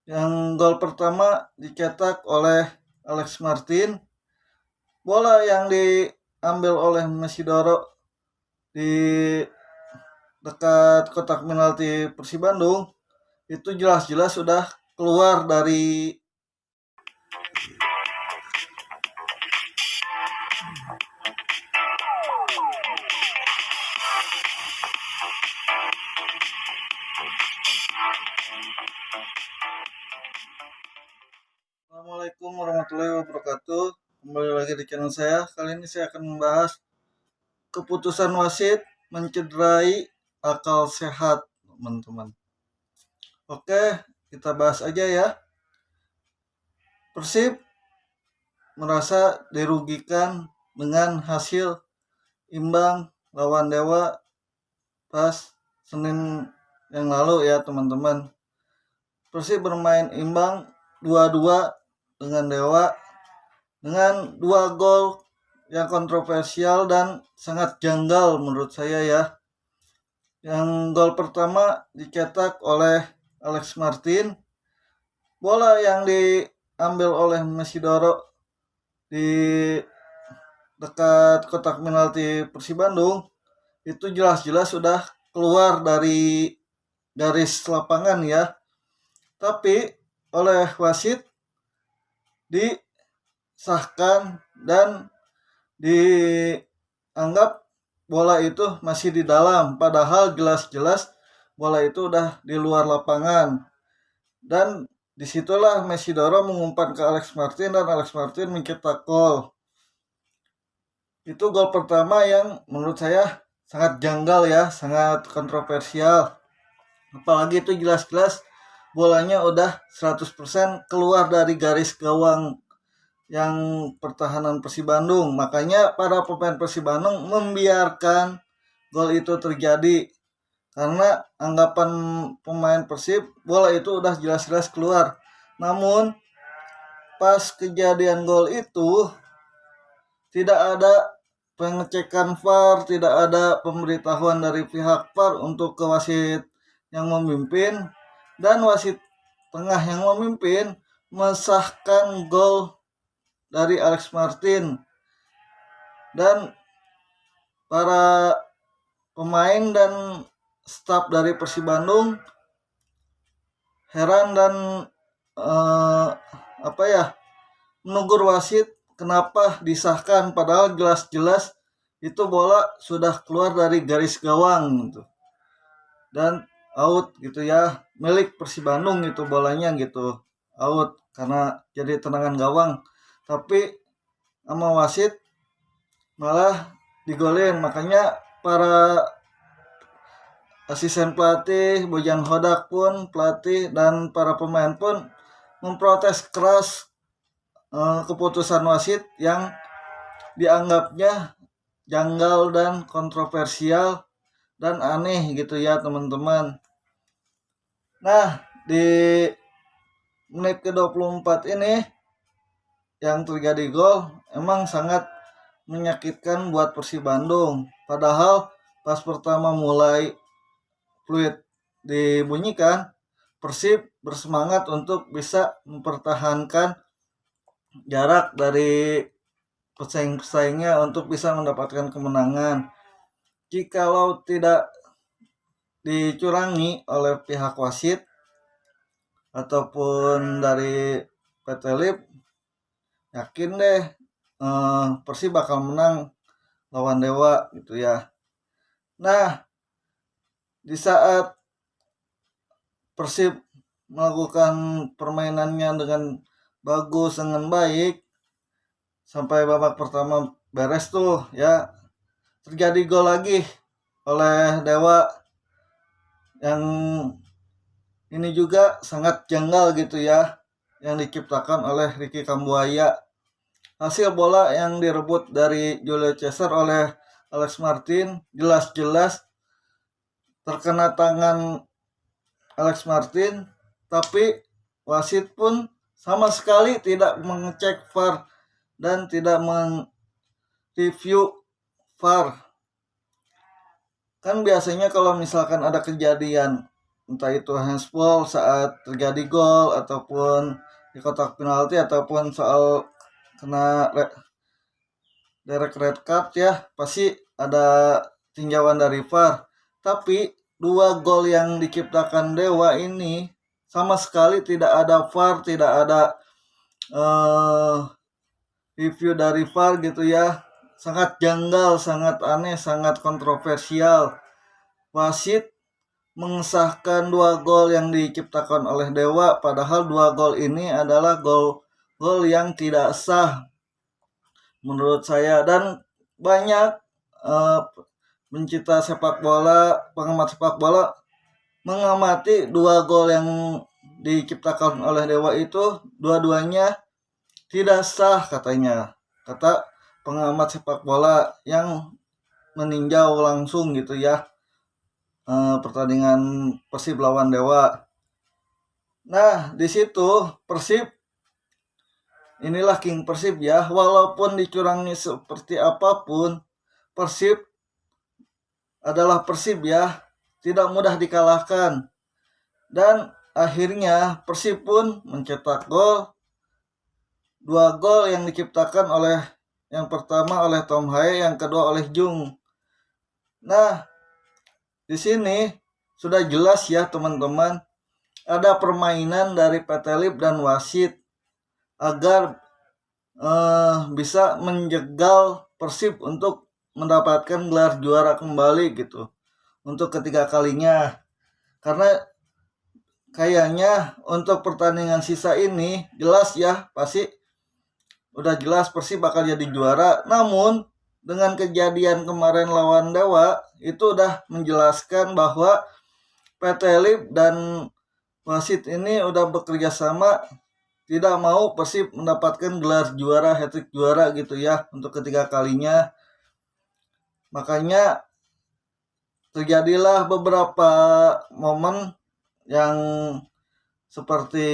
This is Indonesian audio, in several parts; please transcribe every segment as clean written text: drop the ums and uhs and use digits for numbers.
Yang gol pertama dicetak oleh Alex Martin. Bola yang diambil oleh Mesidoro di dekat kotak penalti Persib Bandung itu jelas-jelas sudah keluar dari Assalamualaikum warahmatullahi wabarakatuh. Kembali lagi di channel saya. Kali ini saya akan membahas keputusan wasit mencederai akal sehat, teman-teman. Oke, kita bahas aja ya. Persib merasa dirugikan dengan hasil imbang lawan Dewa pas Senin yang lalu ya, teman-teman. Persib bermain imbang 2-2 dengan Dewa dengan 2 gol yang kontroversial dan sangat janggal menurut saya ya. Yang gol pertama dicetak oleh Alex Martin. Bola yang diambil oleh Mesidoro di dekat kotak penalti Persib Bandung itu jelas-jelas sudah keluar dari garis lapangan ya. Tapi oleh wasit disahkan dan dianggap bola itu masih di dalam, padahal jelas-jelas bola itu udah di luar lapangan. Dan disitulah Mesidoro mengumpan ke Alex Martin dan Alex Martin mencetak gol. Itu gol pertama yang menurut saya sangat janggal ya, sangat kontroversial. Apalagi itu jelas-jelas bolanya udah 100% keluar dari garis gawang yang pertahanan Persib Bandung. Makanya para pemain Persib Bandung membiarkan gol itu terjadi karena anggapan pemain Persib bola itu udah jelas-jelas keluar. Namun pas kejadian gol itu tidak ada pengecekan VAR, tidak ada pemberitahuan dari pihak VAR untuk ke wasit yang memimpin, dan wasit tengah yang memimpin mesahkan gol dari Alex Martin. Dan para pemain dan staf dari Persib Bandung heran dan menegur wasit kenapa disahkan padahal jelas-jelas itu bola sudah keluar dari garis gawang gitu. Dan out gitu ya, milik Persib Bandung itu bolanya gitu, out karena jadi tendangan gawang. Tapi sama wasit malah digolin. Makanya para asisten pelatih, Bojan Hodak pun pelatih dan para pemain pun memprotes keras keputusan wasit yang dianggapnya janggal dan kontroversial dan aneh gitu ya, teman-teman. Nah, di menit ke-24 ini yang terjadi gol emang sangat menyakitkan buat Persib Bandung. Padahal pas pertama mulai fluid dibunyikan, Persib bersemangat untuk bisa mempertahankan jarak dari pesaing-pesaingnya untuk bisa mendapatkan kemenangan. Jikalau tidak dicurangi oleh pihak wasit ataupun dari PT Lip, yakin deh Persib bakal menang lawan Dewa gitu ya. Nah, di saat Persib melakukan permainannya dengan bagus, dengan baik, sampai babak pertama beres tuh ya, terjadi gol lagi oleh Dewa yang ini juga sangat janggal gitu ya, yang diciptakan oleh Ricky Kambuaya. Hasil bola yang direbut dari Julio Cesar oleh Alex Martin jelas-jelas terkena tangan Alex Martin, tapi wasit pun sama sekali tidak mengecek VAR dan tidak mereview VAR. Kan biasanya kalau misalkan ada kejadian entah itu handsball saat terjadi gol ataupun di kotak penalti ataupun soal kena direct red card ya, pasti ada tinjauan dari VAR. Tapi 2 gol yang diciptakan Dewa ini sama sekali tidak ada VAR, tidak ada eh, review dari VAR gitu ya. Sangat janggal, sangat aneh, sangat kontroversial. Wasit mengesahkan 2 gol yang diciptakan oleh Dewa, padahal 2 gol ini adalah gol yang tidak sah menurut saya. Dan banyak pencinta sepak bola, pengamat sepak bola mengamati 2 gol yang diciptakan oleh Dewa itu dua-duanya tidak sah katanya, kata pengamat sepak bola yang meninjau langsung gitu ya pertandingan Persib lawan Dewa. Nah di situ Persib, inilah King Persib ya, walaupun dicurangi seperti apapun, Persib adalah Persib ya, tidak mudah dikalahkan. Dan akhirnya Persib pun mencetak 2 gol yang diciptakan oleh, yang pertama oleh Tom Haye, yang kedua oleh Jung. Nah, di sini sudah jelas ya teman-teman, ada permainan dari PT Lib dan wasit agar bisa menjegal Persib untuk mendapatkan gelar juara kembali gitu untuk ketiga kalinya. Karena kayaknya untuk pertandingan sisa ini jelas ya, pasti udah jelas Persib bakal jadi juara. Namun dengan kejadian kemarin lawan Dewa itu udah menjelaskan bahwa PT Lib dan wasit ini udah bekerja sama, tidak mau Persib mendapatkan gelar juara, hat-trick juara gitu ya untuk ketiga kalinya. Makanya terjadilah beberapa momen yang seperti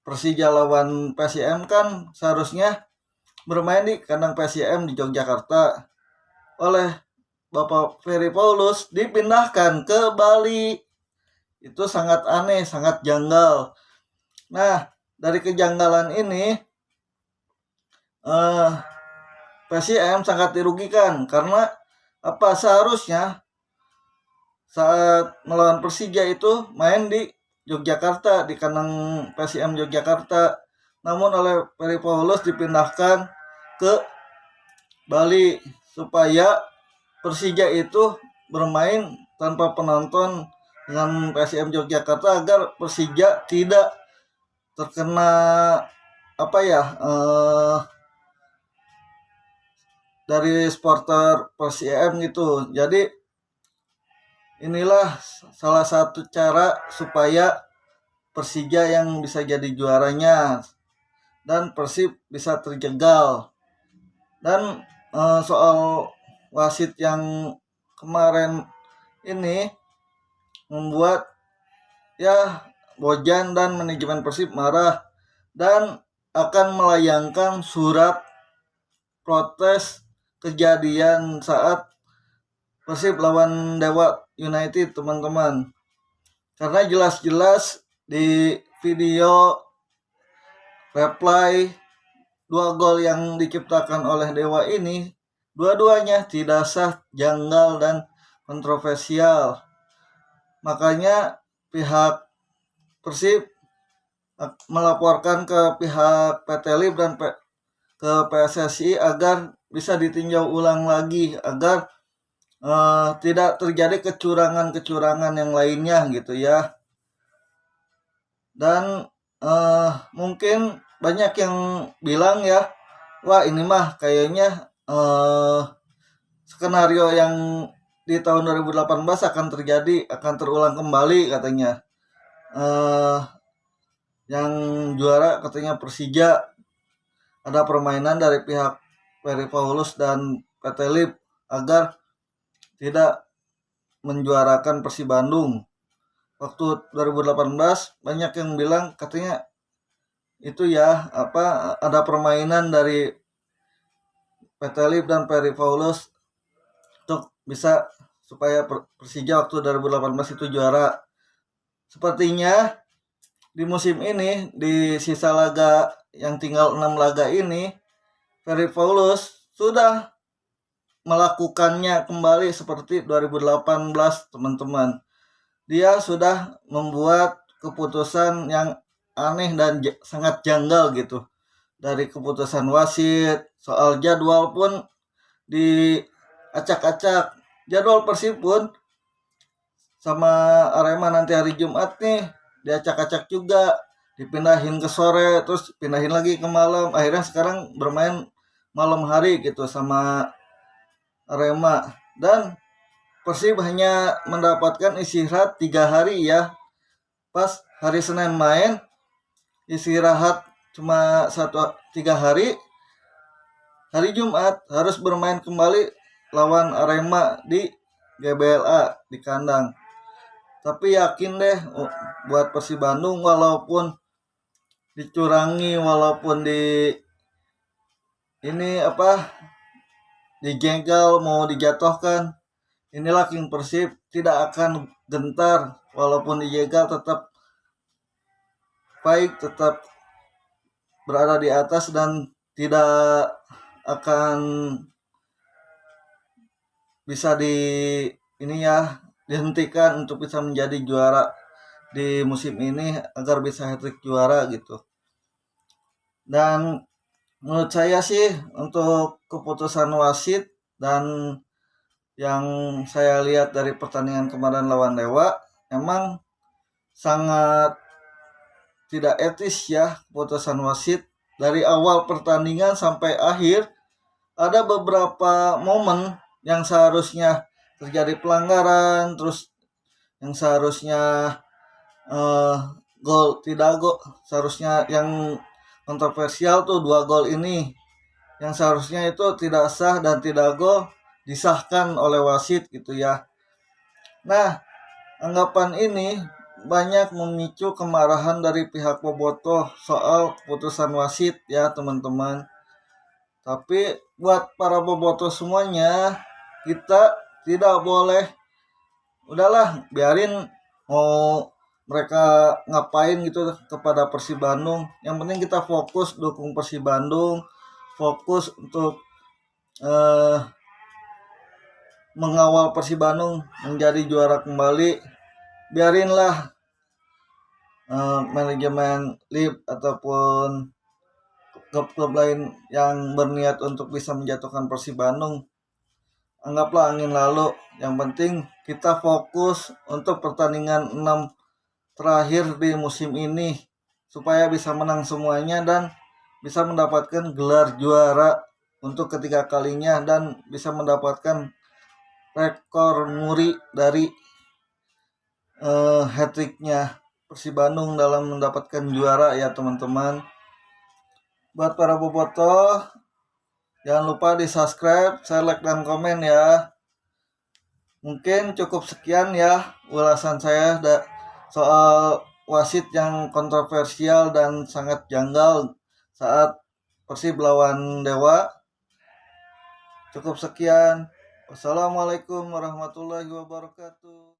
Persija lawan PSM kan seharusnya bermain di kandang PSM di Yogyakarta, oleh Bapak Ferry Paulus dipindahkan ke Bali. Itu sangat aneh, sangat janggal. Nah, dari kejanggalan ini PSM sangat dirugikan karena apa, seharusnya saat melawan Persija itu main di Yogyakarta, di kandang PSM Yogyakarta. Namun oleh Ferry Paulus dipindahkan ke Bali supaya Persija itu bermain tanpa penonton dengan PSM Yogyakarta, agar Persija tidak terkena apa ya dari supporter PSM gitu. Jadi inilah salah satu cara supaya Persija yang bisa jadi juaranya dan Persib bisa terjegal. Dan soal wasit yang kemarin ini membuat ya Bojan dan manajemen Persib marah dan akan melayangkan surat protes kejadian saat Persib lawan Dewa United teman-teman. Karena jelas-jelas di video reply 2 gol yang diciptakan oleh Dewa ini, dua-duanya tidak sah, janggal, dan kontroversial. Makanya pihak Persib melaporkan ke pihak PT Lib dan ke PSSI agar bisa ditinjau ulang lagi, agar tidak terjadi kecurangan-kecurangan yang lainnya gitu ya. Dan mungkin banyak yang bilang ya, wah ini mah kayaknya skenario yang di tahun 2018 akan terjadi, akan terulang kembali katanya. Yang juara katanya Persija, ada permainan dari pihak Ferry Paulus dan PT Lib agar tidak menjuarakan Persib Bandung. Waktu 2018 banyak yang bilang katanya itu ya, apa, ada permainan dari PT Lib dan Ferry Paulus untuk bisa supaya Persija waktu 2018 itu juara. sepertinya di musim ini, di sisa laga yang tinggal 6 laga ini, Ferry Paulus sudah melakukannya kembali seperti 2018, teman-teman. Dia sudah membuat keputusan yang aneh dan sangat janggal gitu. Dari keputusan wasit, soal jadwal pun diacak-acak. Jadwal Persib pun sama Arema nanti hari Jumat nih diacak-acak juga, dipindahin ke sore, terus pindahin lagi ke malam. Akhirnya sekarang bermain malam hari gitu sama Arema. Dan Persib hanya mendapatkan istirahat 3 hari ya. Pas hari Senin main, istirahat cuma 3 hari. Hari Jumat harus bermain kembali lawan Arema di GBLA di kandang. Tapi yakin deh buat Persib Bandung, walaupun dicurangi, walaupun dijegal, mau dijatuhkan, inilah King Persib tidak akan gentar, walaupun dijegal tetap baik, tetap berada di atas dan tidak akan bisa dihentikan untuk bisa menjadi juara di musim ini, agar bisa hat-trick juara gitu. Dan menurut saya sih untuk keputusan wasit dan yang saya lihat dari pertandingan kemarin lawan Dewa, emang sangat tidak etis ya keputusan wasit. Dari awal pertandingan sampai akhir ada beberapa momen yang seharusnya terjadi pelanggaran, terus yang seharusnya gol tidak gol, seharusnya yang kontroversial tuh 2 gol ini yang seharusnya itu tidak sah dan tidak gol disahkan oleh wasit gitu ya. Nah, anggapan ini banyak memicu kemarahan dari pihak bobotoh soal keputusan wasit ya teman-teman. Tapi buat para bobotoh semuanya, kita tidak boleh, udahlah biarin mau mereka ngapain gitu kepada Persib Bandung. Yang penting kita fokus dukung Persib Bandung, fokus untuk mengawal Persib Bandung menjadi juara kembali. Biarinlah manajemen LIB ataupun klub-klub lain yang berniat untuk bisa menjatuhkan Persib Bandung, anggaplah angin lalu. Yang penting kita fokus untuk pertandingan 6 terakhir di musim ini supaya bisa menang semuanya dan bisa mendapatkan gelar juara untuk ketiga kalinya dan bisa mendapatkan rekor muri dari hat-tricknya Persib Bandung dalam mendapatkan juara ya teman-teman. Buat para bobotoh, jangan lupa di subscribe, share, like, dan komen ya. Mungkin cukup sekian ya ulasan saya soal wasit yang kontroversial dan sangat janggal saat Persib lawan Dewa. Cukup sekian. Wassalamualaikum warahmatullahi wabarakatuh.